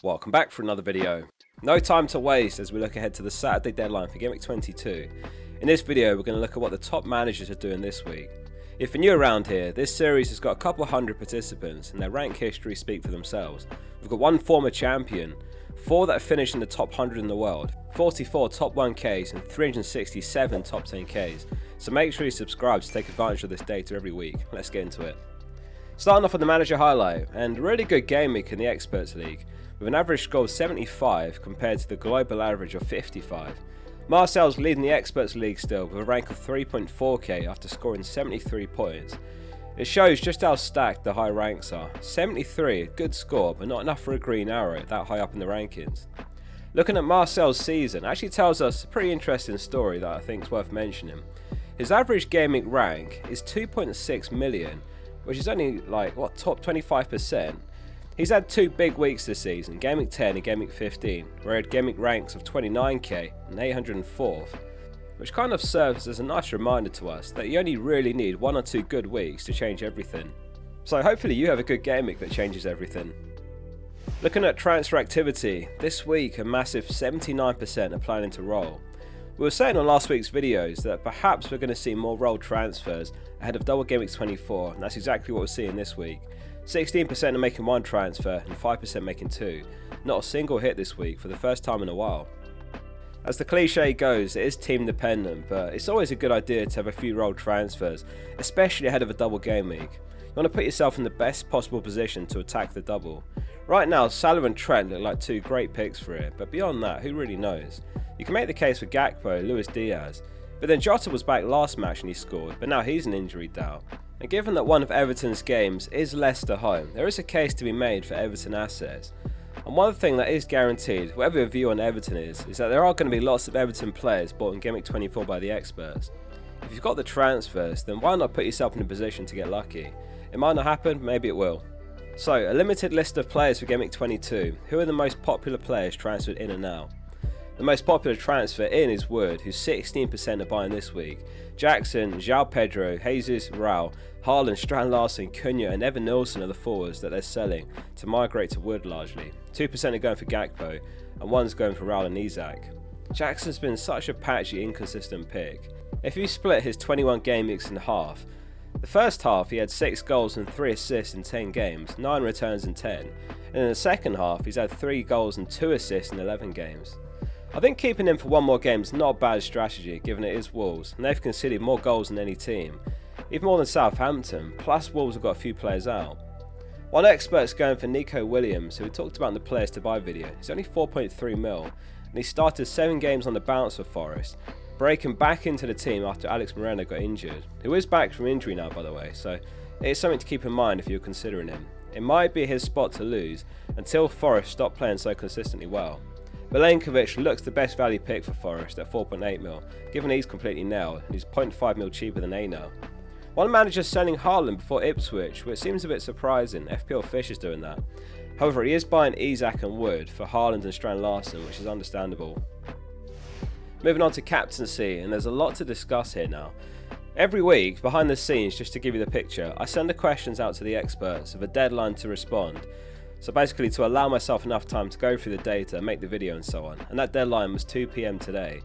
Welcome back for another video. No time to waste as we look ahead to the Saturday deadline for Gameweek 22. In this video we're going to look at what the top managers are doing this week. If you're new around here, this series has got a couple hundred participants and their rank history speak for themselves. We've got one former champion, 4 that have finished in the top 100 in the world, 44 top 1Ks and 367 top 10Ks. So make sure you subscribe to take advantage of this data every week. Let's get into it. Starting off with the manager highlight, and really good game week in the Experts League, with an average score of 75 compared to the global average of 55. Marcel's leading the Experts League still with a rank of 3.4k after scoring 73 points. It shows just how stacked the high ranks are. 73, a good score, but not enough for a green arrow that high up in the rankings. Looking at Marcel's season actually tells us a pretty interesting story that I think is worth mentioning. His average gaming rank is 2.6 million, which is only top 25%. He's had 2 big weeks this season, Gameweek 10 and Gameweek 15, where he had Gameweek ranks of 29k and 804th, which kind of serves as a nice reminder to us that you only really need 1 or 2 good weeks to change everything. So hopefully you have a good game week that changes everything. Looking at transfer activity, this week a massive 79% are planning to roll. We were saying on last week's videos that perhaps we're going to see more roll transfers ahead of double Gameweek 24, and that's exactly what we're seeing this week. 16% are making 1 transfer and 5% making 2. Not a single hit this week for the first time in a while. As the cliche goes, it is team dependent, but it's always a good idea to have a few roll transfers, especially ahead of a double game week. You want to put yourself in the best possible position to attack the double. Right now, Salah and Trent look like 2 great picks for it, but beyond that, who really knows? You can make the case for Gakpo, Luis Diaz, but then Jota was back last match and he scored, but now he's an injury doubt. And given that one of Everton's games is Leicester home, there is a case to be made for Everton assets. And one thing that is guaranteed, whatever your view on Everton is that there are going to be lots of Everton players bought in Gameweek 24 by the experts. If you've got the transfers, then why not put yourself in a position to get lucky? It might not happen, maybe it will. So, a limited list of players for Gameweek 22. Who are the most popular players transferred in and out? The most popular transfer in is Wood, who 16% are buying this week. Jackson, João Pedro, Jesus, Raul, Haaland, Strand Larsen, Cunha and Evan Nilsson are the forwards that they're selling to migrate to Wood largely. 2% are going for Gakpo and 1's going for Raul and Isak. Jackson's been such a patchy, inconsistent pick. If you split his 21 game weeks in half, the first half he had 6 goals and 3 assists in 10 games, 9 returns in 10, and in the second half he's had 3 goals and 2 assists in 11 games. I think keeping him for one more game is not a bad strategy given it is Wolves and they've conceded more goals than any team, even more than Southampton, plus Wolves have got a few players out. One expert's going for Nico Williams, who we talked about in the players to buy video. He's only 4.3 mil and he started 7 games on the bounce for Forest, breaking back into the team after Alex Moreno got injured, who is back from injury now by the way, so it is something to keep in mind if you're considering him. It might be his spot to lose until Forest stop playing so consistently well. Milenkovic looks the best value pick for Forest at 4.8 mil, given he's completely nailed and he's 0.5 mil cheaper than A now. One manager selling Haaland before Ipswich, which seems a bit surprising. FPL Fish is doing that. However, he is buying Isak and Wood for Haaland and Strand Larsen, which is understandable. Moving on to captaincy, and there's a lot to discuss here now. Every week, behind the scenes, just to give you the picture, I send the questions out to the experts with a deadline to respond. So basically to allow myself enough time to go through the data, make the video and so on, and that deadline was 2 PM today.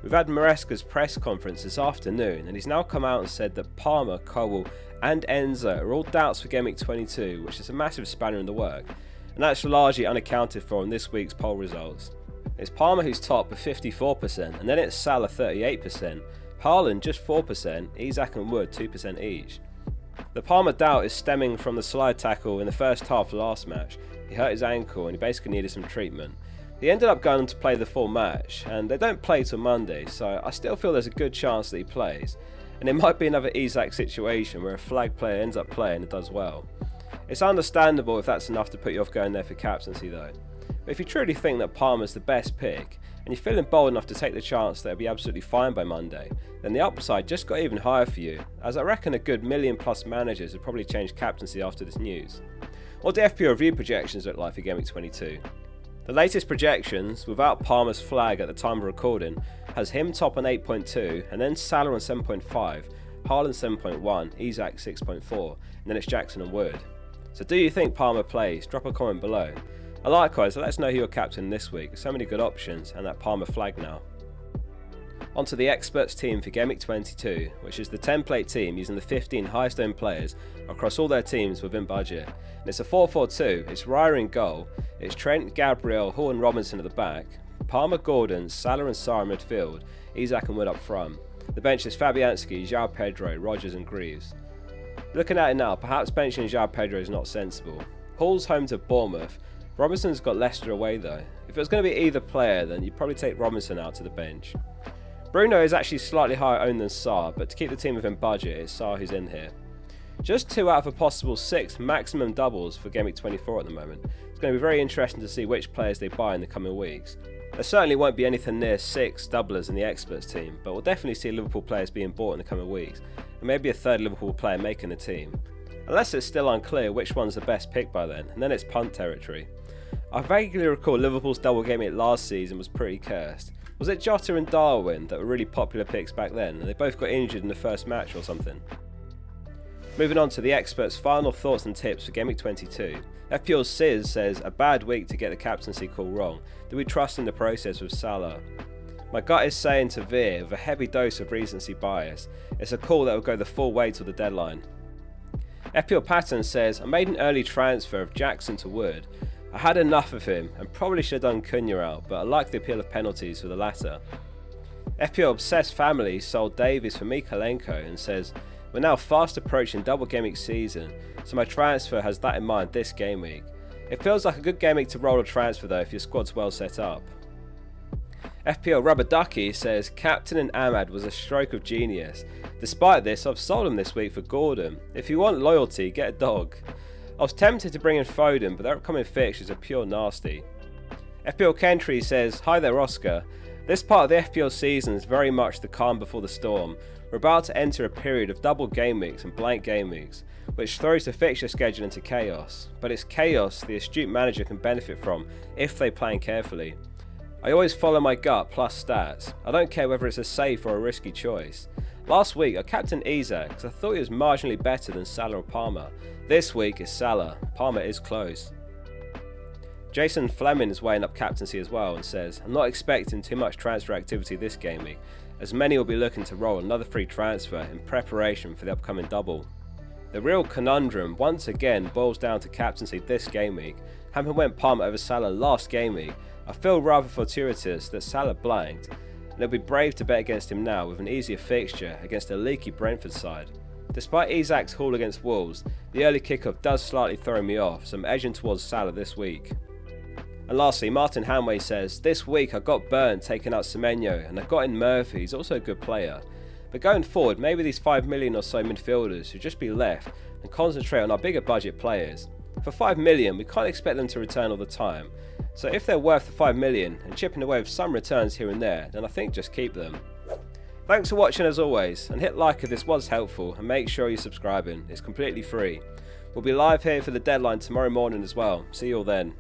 We've had Maresca's press conference this afternoon and he's now come out and said that Palmer, Cole and Enzo are all doubts for Gameweek 22, which is a massive spanner in the work, and that's largely unaccounted for in this week's poll results. It's Palmer who's top with 54%, and then it's Salah 38%, Haaland just 4%, Isak and Wood 2% each. The Palmer doubt is stemming from the slide tackle in the first half last match. He hurt his ankle and he basically needed some treatment. He ended up going to play the full match, and they don't play till Monday, so I still feel there's a good chance that he plays. And it might be another Isak situation where a flag player ends up playing and does well. It's understandable if that's enough to put you off going there for captaincy though. But if you truly think that Palmer's the best pick, and you're feeling bold enough to take the chance that it'll be absolutely fine by Monday, then the upside just got even higher for you, as I reckon a good million plus managers would probably change captaincy after this news. What do FPL review projections look like for Gameweek 22? The latest projections, without Palmer's flag at the time of recording, has him top on 8.2, and then Salah on 7.5, Haaland 7.1, Isak 6.4, and then it's Jackson and Wood. So do you think Palmer plays? Drop a comment below. And likewise, let us know who you're captain this week. So many good options and that Palmer flag now. Onto the Experts Team for Gameweek 22, which is the template team using the 15 highest owned players across all their teams within budget. And it's a 4-4-2, it's Raya in goal, it's Trent, Gabriel, Hall and Robinson at the back, Palmer, Gordon, Salah and Sarr in midfield, Isak and Wood up front. The bench is Fabianski, João Pedro, Rodgers and Greaves. Looking at it now, perhaps benching João Pedro is not sensible. Hall's home to Bournemouth. Robinson's got Leicester away though. If it was going to be either player, then you'd probably take Robinson out to the bench. Bruno is actually slightly higher owned than Sarr, but to keep the team within budget, it's Sarr who's in here. Just 2 out of a possible 6 maximum doubles for Gameweek 24 at the moment. It's going to be very interesting to see which players they buy in the coming weeks. There certainly won't be anything near 6 doublers in the Experts team, but we'll definitely see Liverpool players being bought in the coming weeks, and maybe a third Liverpool player making the team. Unless it's still unclear which one's the best pick by then, and then it's punt territory. I vaguely recall Liverpool's double game week last season was pretty cursed. Was it Jota and Darwin that were really popular picks back then, and they both got injured in the first match or something? Moving on to the experts' final thoughts and tips for Gameweek 22. FPL Sis says, a bad week to get the captaincy call wrong. Do we trust in the process with Salah? My gut is saying to veer with a heavy dose of recency bias. It's a call that will go the full way till the deadline. FPL Pattern says, I made an early transfer of Jackson to Wood. I had enough of him and probably should have done Cunha out, but I like the appeal of penalties for the latter. FPL Obsessed Family sold Davies for Mikalenko and says, we're now fast approaching double game week season, so my transfer has that in mind this game week. It feels like a good game week to roll a transfer though if your squad's well set up. FPL Rubber Ducky says, Captain and Ahmad was a stroke of genius. Despite this, I've sold him this week for Gordon. If you want loyalty, get a dog. I was tempted to bring in Foden, but their upcoming fixtures are pure nasty. FPL Kentry says, hi there Oscar. This part of the FPL season is very much the calm before the storm. We're about to enter a period of double game weeks and blank game weeks, which throws the fixture schedule into chaos. But it's chaos the astute manager can benefit from if they plan carefully. I always follow my gut plus stats. I don't care whether it's a safe or a risky choice. Last week I captained Isak because I thought he was marginally better than Salah or Palmer. This week it's Salah. Palmer is close. Jason Fleming is weighing up captaincy as well and says, I'm not expecting too much transfer activity this game week, as many will be looking to roll another free transfer in preparation for the upcoming double. The real conundrum once again boils down to captaincy this game week. Having went Palmer over Salah last game week, I feel rather fortuitous that Salah blanked, and it'll be brave to bet against him now with an easier fixture against a leaky Brentford side. Despite Isak's haul against Wolves, the early kickoff does slightly throw me off, so I'm edging towards Salah this week. And lastly, Martin Hanway says, this week I got burned taking out Semenyo and I got in Murphy, he's also a good player. But going forward, maybe these 5 million or so midfielders should just be left and concentrate on our bigger budget players. For 5 million, we can't expect them to return all the time. So if they're worth the 5 million and chipping away with some returns here and there, then I think just keep them. Thanks for watching as always, and hit like if this was helpful and make sure you're subscribing, it's completely free. We'll be live here for the deadline tomorrow morning as well, see you all then.